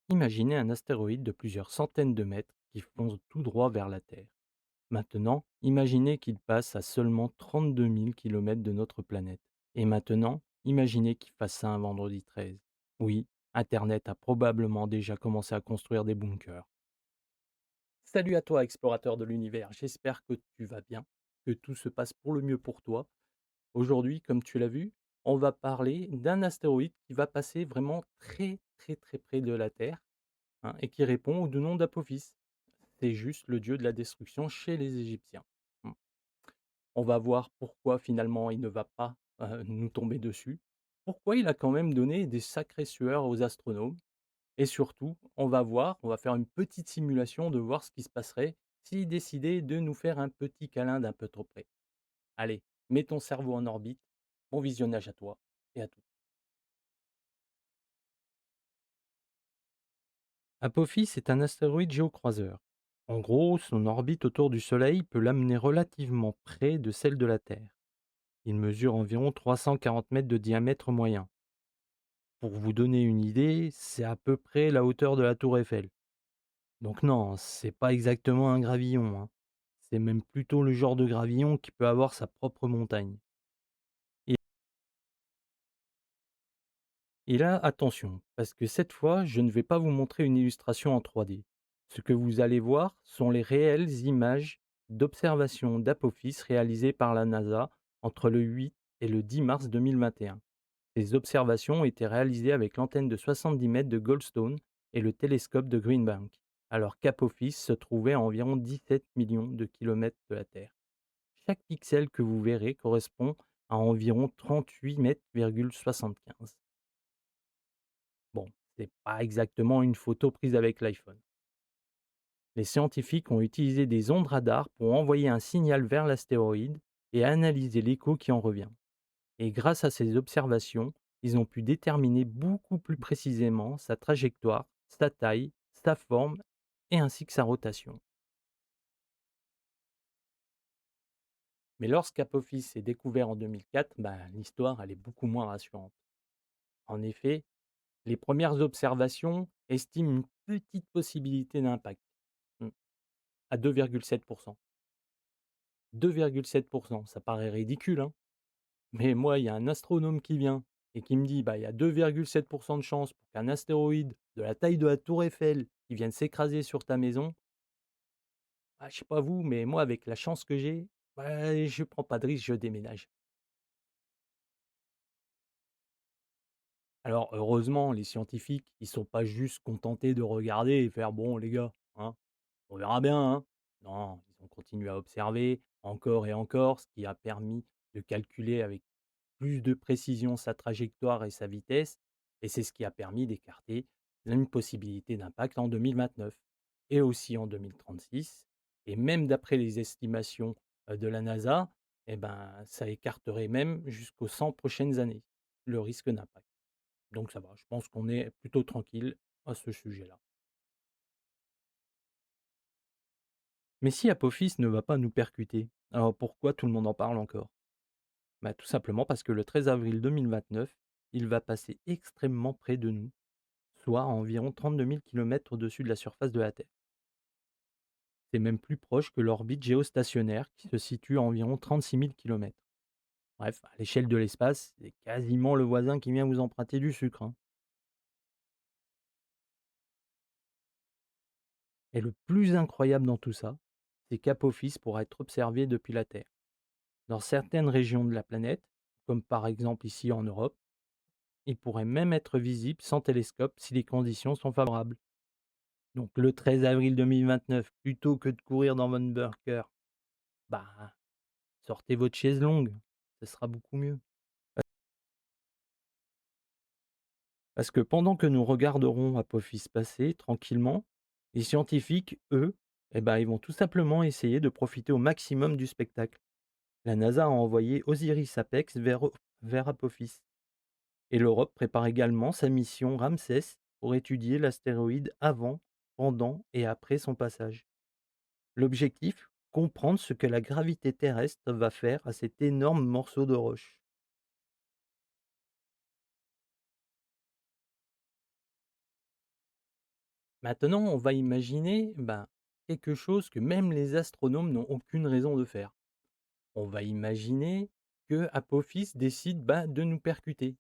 Imaginez un astéroïde de plusieurs centaines de mètres qui fonce tout droit vers la Terre. Maintenant, imaginez qu'il passe à seulement 32 000 km de notre planète. Et maintenant, imaginez qu'il fasse ça un vendredi 13. Oui, Internet a probablement déjà commencé à construire des bunkers. Salut à toi, explorateur de l'univers. J'espère que tu vas bien, que tout se passe pour le mieux pour toi. Aujourd'hui, comme tu l'as vu, on va parler d'un astéroïde qui va passer vraiment très très très près de la Terre, hein, et qui répond au nom d'Apophis. C'est juste le dieu de la destruction chez les Égyptiens. Mm. On va voir pourquoi finalement il ne va pas nous tomber dessus, pourquoi il a quand même donné des sacrées sueurs aux astronomes, et surtout, on va faire une petite simulation de voir ce qui se passerait s'il décidait de nous faire un petit câlin d'un peu trop près. Allez, mets ton cerveau en orbite, bon visionnage à toi et à tout. Apophis est un astéroïde géocroiseur. En gros, son orbite autour du Soleil peut l'amener relativement près de celle de la Terre. Il mesure environ 340 mètres de diamètre moyen. Pour vous donner une idée, c'est à peu près la hauteur de la tour Eiffel. Donc non, c'est pas exactement un gravillon, hein. C'est même plutôt le genre de gravillon qui peut avoir sa propre montagne. Et, et là, attention, parce que cette fois, je ne vais pas vous montrer une illustration en 3D. Ce que vous allez voir sont les réelles images d'observation d'Apophis réalisées par la NASA entre le 8 et le 10 mars 2021. Ces observations ont été réalisées avec l'antenne de 70 mètres de Goldstone et le télescope de Green Bank, alors qu'Apophis se trouvait à environ 17 millions de kilomètres de la Terre. Chaque pixel que vous verrez correspond à environ 38 mètres 75. Bon, c'est pas exactement une photo prise avec l'iPhone. Les scientifiques ont utilisé des ondes radar pour envoyer un signal vers l'astéroïde et analyser l'écho qui en revient. Et grâce à ces observations, ils ont pu déterminer beaucoup plus précisément sa trajectoire, sa taille, sa forme et ainsi que sa rotation. Mais lorsqu'Apophis est découvert en 2004, l'histoire elle est beaucoup moins rassurante. En effet, les premières observations estiment une petite possibilité d'impact, hmm, à 2,7%. 2,7%, ça paraît ridicule, hein. Mais moi, il y a un astronome qui vient et qui me dit, il y a 2,7% de chance pour qu'un astéroïde de la taille de la tour Eiffel qui vienne s'écraser sur ta maison. Je sais pas vous, mais moi, avec la chance que j'ai, je prends pas de risque, je déménage. Alors, heureusement, les scientifiques, ils sont pas juste contentés de regarder et faire, bon, les gars, hein, on verra bien, hein. Non, ils ont continué à observer encore et encore, ce qui a permis de calculer avec plus de précision sa trajectoire et sa vitesse, et c'est ce qui a permis d'écarter une possibilité d'impact en 2029 et aussi en 2036. Et même d'après les estimations de la NASA, ça écarterait même jusqu'aux 100 prochaines années le risque d'impact. Donc ça va, je pense qu'on est plutôt tranquille à ce sujet-là. Mais si Apophis ne va pas nous percuter, alors pourquoi tout le monde en parle encore? Tout simplement parce que le 13 avril 2029, il va passer extrêmement près de nous, soit à environ 32 000 km au-dessus de la surface de la Terre. C'est même plus proche que l'orbite géostationnaire qui se situe à environ 36 000 km. Bref, à l'échelle de l'espace, c'est quasiment le voisin qui vient vous emprunter du sucre, hein. Et le plus incroyable dans tout ça, c'est qu'Apophis pourra être observé depuis la Terre. Dans certaines régions de la planète, comme par exemple ici en Europe, il pourrait même être visible sans télescope si les conditions sont favorables. Donc le 13 avril 2029, plutôt que de courir dans votre bunker, bah, sortez votre chaise longue, ce sera beaucoup mieux. Parce que pendant que nous regarderons Apophis passer tranquillement, les scientifiques, eux, ils vont tout simplement essayer de profiter au maximum du spectacle. La NASA a envoyé Osiris Apex vers Apophis. Et l'Europe prépare également sa mission Ramsès pour étudier l'astéroïde avant, pendant et après son passage. L'objectif, comprendre ce que la gravité terrestre va faire à cet énorme morceau de roche. Maintenant, on va imaginer quelque chose que même les astronomes n'ont aucune raison de faire. On va imaginer que Apophis décide de nous percuter.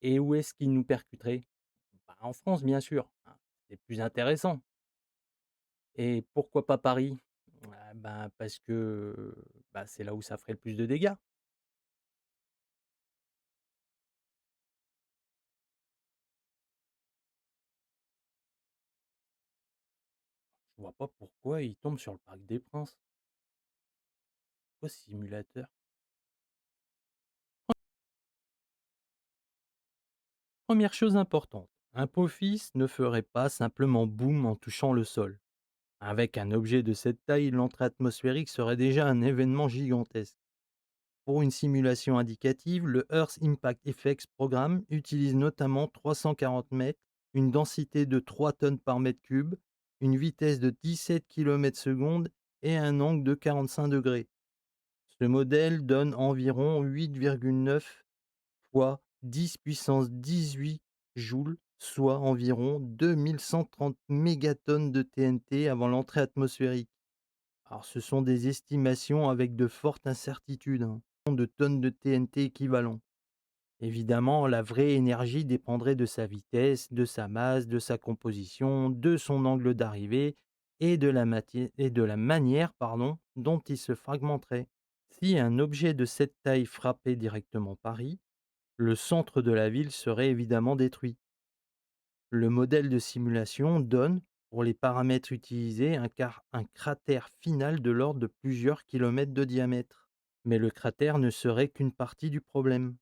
Et où est-ce qu'il nous percuterait? En France, bien sûr, hein, c'est plus intéressant. Et pourquoi pas Paris? Parce que c'est là où ça ferait le plus de dégâts. Je vois pas pourquoi il tombe sur le Parc des Princes. Pourquoi simulateur? Première chose importante, un Apophis ne ferait pas simplement boum en touchant le sol. Avec un objet de cette taille, l'entrée atmosphérique serait déjà un événement gigantesque. Pour une simulation indicative, le Earth Impact Effects Programme utilise notamment 340 mètres, une densité de 3 tonnes par mètre cube, une vitesse de 17 km/s et un angle de 45 degrés. Ce modèle donne environ 8,9 fois 10 puissance 18 joules, soit environ 2130 mégatonnes de TNT avant l'entrée atmosphérique. Alors, ce sont des estimations avec de fortes incertitudes, hein, de tonnes de TNT équivalent. Évidemment, la vraie énergie dépendrait de sa vitesse, de sa masse, de sa composition, de son angle d'arrivée et de la manière dont il se fragmenterait. Si un objet de cette taille frappait directement Paris, le centre de la ville serait évidemment détruit. Le modèle de simulation donne, pour les paramètres utilisés, un cratère final de l'ordre de plusieurs kilomètres de diamètre. Mais le cratère ne serait qu'une partie du problème.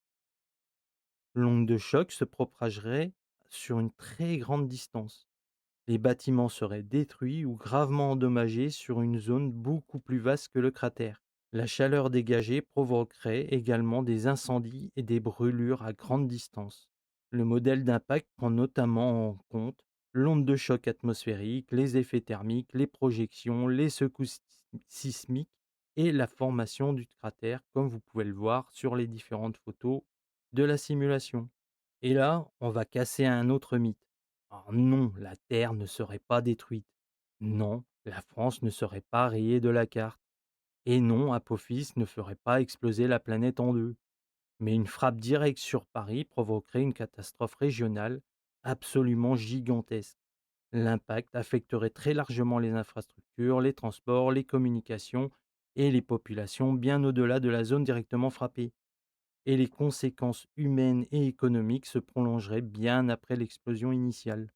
L'onde de choc se propagerait sur une très grande distance. Les bâtiments seraient détruits ou gravement endommagés sur une zone beaucoup plus vaste que le cratère. La chaleur dégagée provoquerait également des incendies et des brûlures à grande distance. Le modèle d'impact prend notamment en compte l'onde de choc atmosphérique, les effets thermiques, les projections, les secousses sismiques et la formation du cratère, comme vous pouvez le voir sur les différentes photos de la simulation. Et là, on va casser un autre mythe. Alors non, la Terre ne serait pas détruite. Non, la France ne serait pas rayée de la carte. Et non, Apophis ne ferait pas exploser la planète en deux. Mais une frappe directe sur Paris provoquerait une catastrophe régionale absolument gigantesque. L'impact affecterait très largement les infrastructures, les transports, les communications et les populations bien au-delà de la zone directement frappée. Et les conséquences humaines et économiques se prolongeraient bien après l'explosion initiale.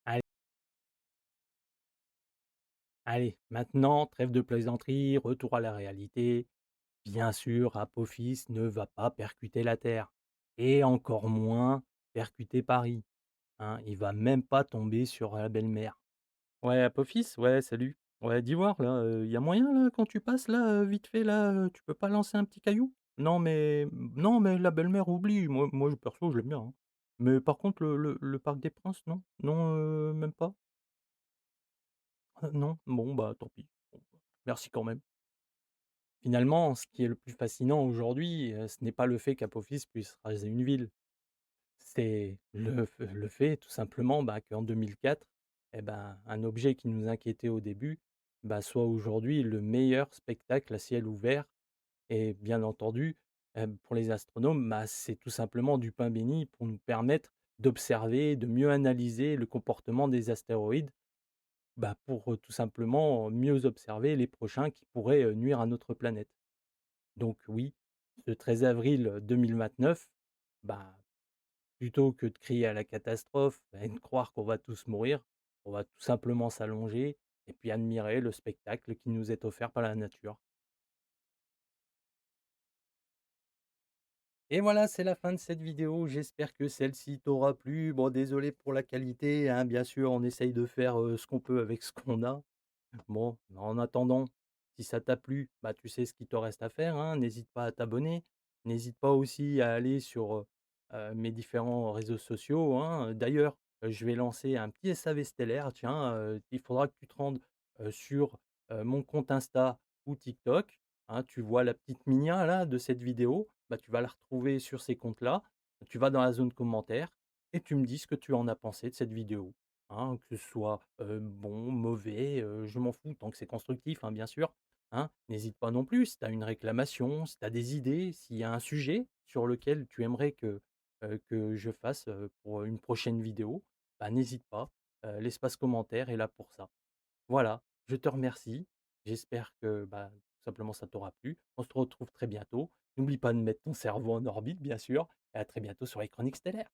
Allez, allez, maintenant, trêve de plaisanterie, retour à la réalité. Bien sûr, Apophis ne va pas percuter la Terre, et encore moins percuter Paris, hein. Il va même pas tomber sur la belle-mère. Ouais, Apophis, ouais, salut. Ouais, dis voir là, y a moyen là, quand tu passes là, vite fait là, tu peux pas lancer un petit caillou? Non mais la belle-mère oublie, moi perso je l'aime bien, hein. Mais par contre le Parc des Princes, non? Non, même pas? Non? Bon bah tant pis. Bon, merci quand même. Finalement, ce qui est le plus fascinant aujourd'hui, ce n'est pas le fait qu'Apophis puisse raser une ville. C'est le fait tout simplement, qu'en 2004, un objet qui nous inquiétait au début, soit aujourd'hui le meilleur spectacle à ciel ouvert et bien entendu, pour les astronomes, c'est tout simplement du pain béni pour nous permettre d'observer, de mieux analyser le comportement des astéroïdes, pour, tout simplement mieux observer les prochains qui pourraient, nuire à notre planète. Donc oui, ce 13 avril 2029, bah, plutôt que de crier à la catastrophe et de croire qu'on va tous mourir, on va tout simplement s'allonger et puis admirer le spectacle qui nous est offert par la nature. Et voilà, c'est la fin de cette vidéo. J'espère que celle-ci t'aura plu. Bon, désolé pour la qualité, hein, bien sûr, on essaye de faire ce qu'on peut avec ce qu'on a. Bon, en attendant, si ça t'a plu, tu sais ce qu'il te reste à faire, hein. N'hésite pas à t'abonner. N'hésite pas aussi à aller sur mes différents réseaux sociaux, hein. D'ailleurs, je vais lancer un petit SAV stellaire. Tiens, il faudra que tu te rendes sur mon compte Insta ou TikTok, hein. Tu vois la petite minia là de cette vidéo, tu vas la retrouver sur ces comptes-là. Tu vas dans la zone commentaire et tu me dis ce que tu en as pensé de cette vidéo. hein, que ce soit, bon, mauvais, je m'en fous tant que c'est constructif, hein, bien sûr, hein. N'hésite pas non plus si tu as une réclamation, si tu as des idées, s'il y a un sujet sur lequel tu aimerais que je fasse, pour une prochaine vidéo, bah, n'hésite pas, l'espace commentaire est là pour ça. Voilà, je te remercie, j'espère que, bah, tout simplement ça t'aura plu. On se retrouve très bientôt. N'oublie pas de mettre ton cerveau en orbite, bien sûr, et à très bientôt sur les Chroniques stellaires.